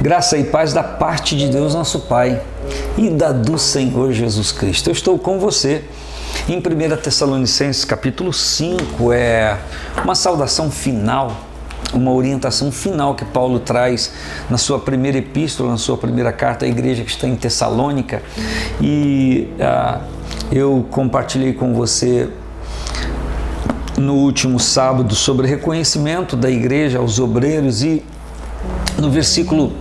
Graça e paz da parte de Deus nosso Pai e da do Senhor Jesus Cristo. Eu estou com você em 1 Tessalonicenses capítulo 5, é uma saudação final, uma orientação final que Paulo traz na sua primeira epístola, na sua primeira carta à igreja que está em Tessalônica. E eu compartilhei com você no último sábado sobre reconhecimento da igreja aos obreiros, e no versículo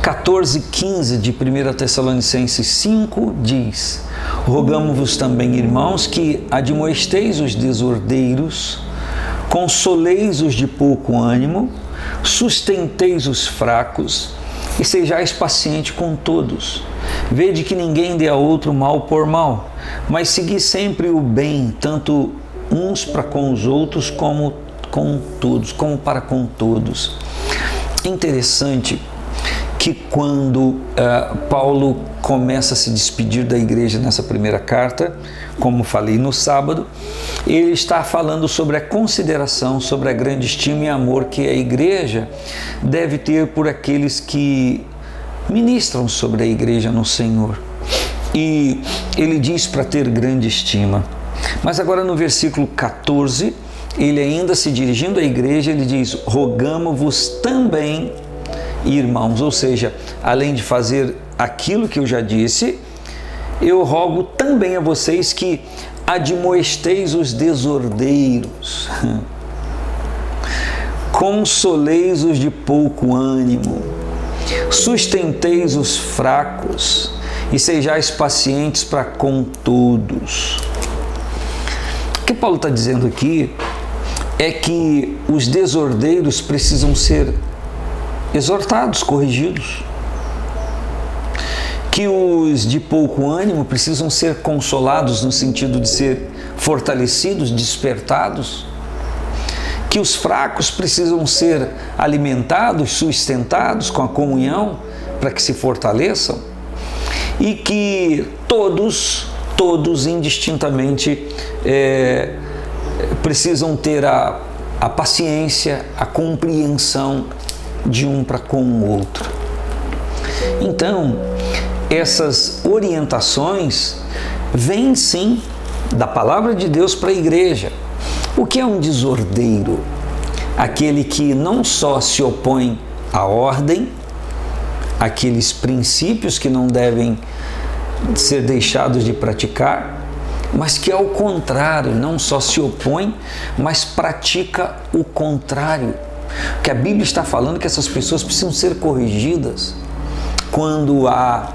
14 e 15 de 1 Tessalonicenses 5 diz: rogamo-vos também, irmãos, que admoesteis os desordeiros, consoleis os de pouco ânimo, sustenteis os fracos e sejais paciente com todos. Vede que ninguém dê a outro mal por mal, mas segui sempre o bem, tanto uns para com os outros como com todos, como para com todos. Interessante que quando Paulo começa a se despedir da igreja nessa primeira carta, como falei no sábado, ele está falando sobre a consideração, sobre a grande estima e amor que a igreja deve ter por aqueles que ministram sobre a igreja no Senhor. E ele diz para ter grande estima. Mas agora no versículo 14, ele ainda se dirigindo à igreja, ele diz: rogamo-vos também, irmãos, ou seja, além de fazer aquilo que eu já disse, eu rogo também a vocês que admoesteis os desordeiros, consoleis os de pouco ânimo, sustenteis os fracos e sejais pacientes para com todos. O que Paulo está dizendo aqui é que os desordeiros precisam ser exortados, corrigidos, que os de pouco ânimo precisam ser consolados no sentido de ser fortalecidos, despertados, que os fracos precisam ser alimentados, sustentados com a comunhão para que se fortaleçam, e que todos indistintamente precisam ter a paciência, a compreensão de um para com o outro. Então, essas orientações vêm sim da palavra de Deus para a igreja. O que é um desordeiro? Aquele que não só se opõe à ordem, aqueles princípios que não devem ser deixados de praticar, mas que ao contrário, não só se opõe, mas pratica o contrário. Que a Bíblia está falando que essas pessoas precisam ser corrigidas. Quando há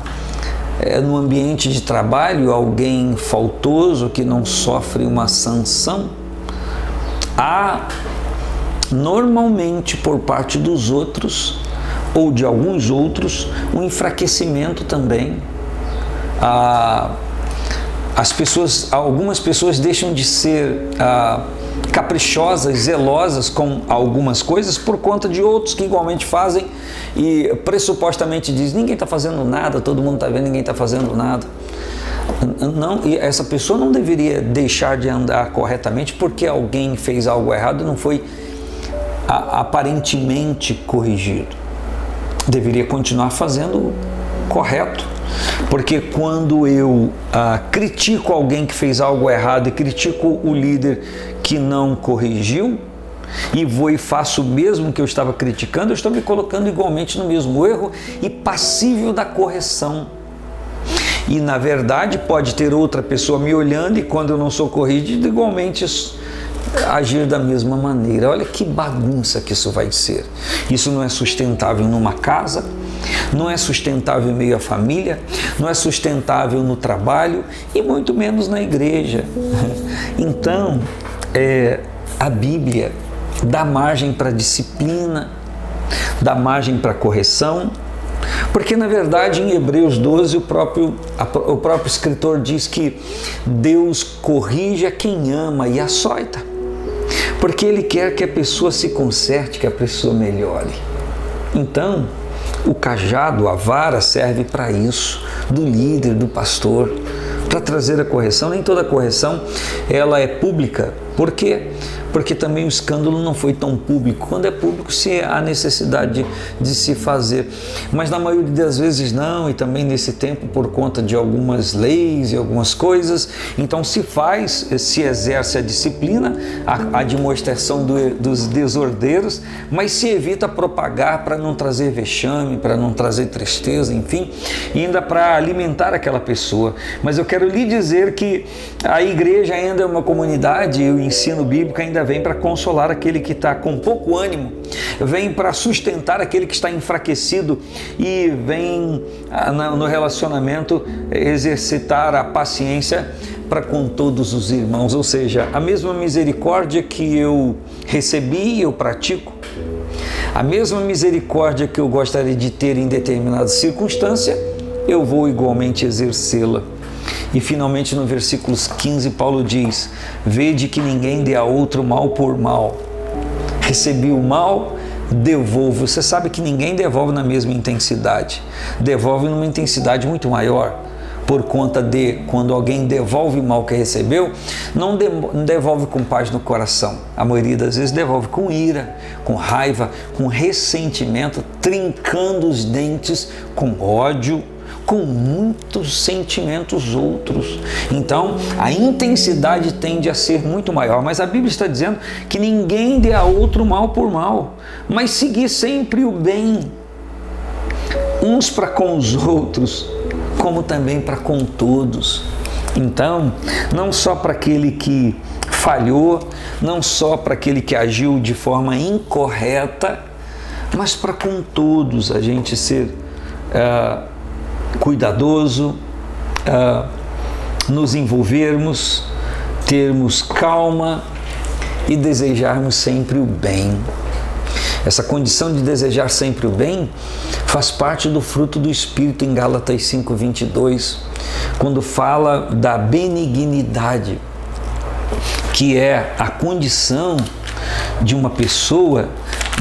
no ambiente de trabalho alguém faltoso que não sofre uma sanção, há normalmente por parte dos outros ou de alguns outros um enfraquecimento também. Algumas pessoas deixam de ser caprichosas, zelosas com algumas coisas por conta de outros que igualmente fazem e pressupostamente diz: ninguém está fazendo nada, todo mundo está vendo, ninguém está fazendo nada. Não, e essa pessoa não deveria deixar de andar corretamente porque alguém fez algo errado e não foi aparentemente corrigido. Deveria continuar fazendo correto, porque quando eu critico alguém que fez algo errado e critico o líder que não corrigiu, e vou e faço o mesmo que eu estava criticando, eu estou me colocando igualmente no mesmo erro e passível da correção. E na verdade pode ter outra pessoa me olhando e quando eu não sou corrigido, igualmente agir da mesma maneira. Olha que bagunça que isso vai ser. Isso não é sustentável numa casa, não é sustentável em meio à família, não é sustentável no trabalho e muito menos na igreja. Então, a Bíblia dá margem para disciplina, dá margem para correção, porque na verdade em Hebreus 12 o próprio escritor diz que Deus corrige a quem ama e açoita, porque Ele quer que a pessoa se conserte, que a pessoa melhore. Então, o cajado, a vara serve para isso, do líder, do pastor, para trazer a correção. Nem toda correção ela é pública, Por quê? Porque também o escândalo não foi tão público. Quando é público, se há necessidade de se fazer. Mas na maioria das vezes não, e também nesse tempo por conta de algumas leis e algumas coisas. Então se exerce a disciplina, a demonstração dos desordeiros, mas se evita propagar para não trazer vexame, para não trazer tristeza, enfim, e ainda para alimentar aquela pessoa. Mas eu quero lhe dizer que a igreja ainda é uma comunidade, e o ensino bíblico ainda vem para consolar aquele que está com pouco ânimo, vem para sustentar aquele que está enfraquecido e vem no relacionamento exercitar a paciência para com todos os irmãos. Ou seja, a mesma misericórdia que eu recebi, eu pratico. A mesma misericórdia que eu gostaria de ter em determinada circunstância, eu vou igualmente exercê-la. E finalmente no versículos 15 Paulo diz: vede que ninguém dê a outro mal por mal. Recebi o mal, devolvo. Você sabe que ninguém devolve na mesma intensidade. Devolve numa intensidade muito maior. Por conta de, quando alguém devolve o mal que recebeu, não devolve com paz no coração. A maioria das vezes devolve com ira, com raiva, com ressentimento, trincando os dentes, com ódio, com muitos sentimentos outros. Então, a intensidade tende a ser muito maior. Mas a Bíblia está dizendo que ninguém dê a outro mal por mal, mas seguir sempre o bem, uns para com os outros, como também para com todos. Então, não só para aquele que falhou, não só para aquele que agiu de forma incorreta, mas para com todos a gente ser cuidadoso, nos envolvermos, termos calma e desejarmos sempre o bem. Essa condição de desejar sempre o bem faz parte do fruto do Espírito em Gálatas 5:22, quando fala da benignidade, que é a condição de uma pessoa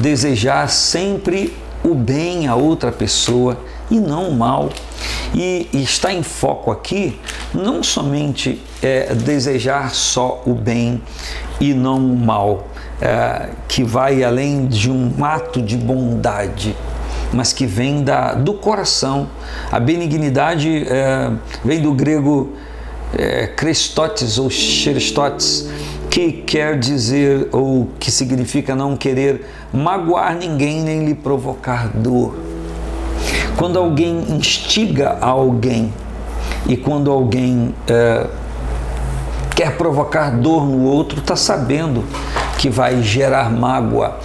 desejar sempre o bem a outra pessoa e não o mal. E está em foco aqui não somente desejar só o bem e não o mal, que vai além de um ato de bondade, mas que vem do coração. A benignidade vem do grego krestotes ou cheristotes, que quer dizer, ou que significa não querer magoar ninguém nem lhe provocar dor. Quando alguém instiga a alguém e quando alguém quer provocar dor no outro, está sabendo que vai gerar mágoa.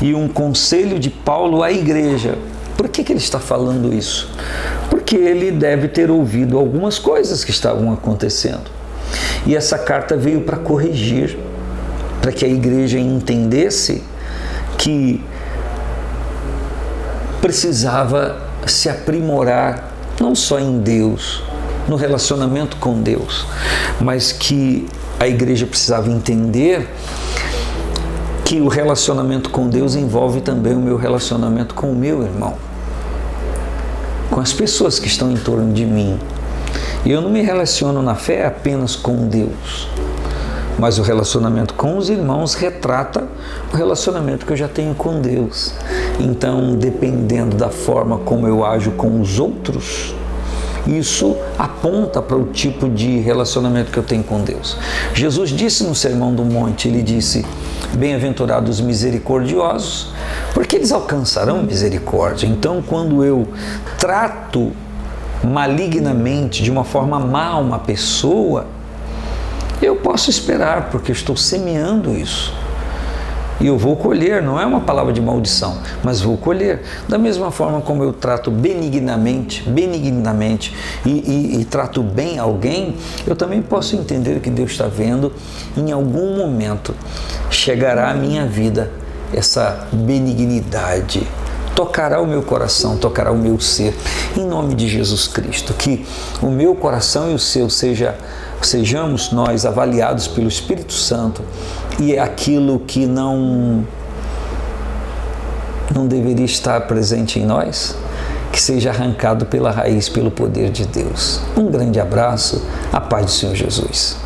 E um conselho de Paulo à igreja. Por que ele está falando isso? Porque ele deve ter ouvido algumas coisas que estavam acontecendo. E essa carta veio para corrigir, para que a igreja entendesse que precisava se aprimorar, não só em Deus, no relacionamento com Deus, mas que a igreja precisava entender que o relacionamento com Deus envolve também o meu relacionamento com o meu irmão, com as pessoas que estão em torno de mim. E eu não me relaciono na fé apenas com Deus, mas o relacionamento com os irmãos retrata o relacionamento que eu já tenho com Deus. Então, dependendo da forma como eu ajo com os outros, isso aponta para o tipo de relacionamento que eu tenho com Deus. Jesus disse no Sermão do Monte, ele disse: bem-aventurados os misericordiosos, porque eles alcançarão misericórdia. Então, quando eu trato malignamente, de uma forma má, uma pessoa, eu posso esperar, porque eu estou semeando isso. E eu vou colher, não é uma palavra de maldição, mas vou colher. Da mesma forma como eu trato benignamente e trato bem alguém, eu também posso entender que Deus está vendo, em algum momento chegará à minha vida essa benignidade. Tocará o meu coração, tocará o meu ser, em nome de Jesus Cristo. Que o meu coração e o seu sejamos nós avaliados pelo Espírito Santo, e é aquilo que não deveria estar presente em nós, que seja arrancado pela raiz, pelo poder de Deus. Um grande abraço, a paz do Senhor Jesus.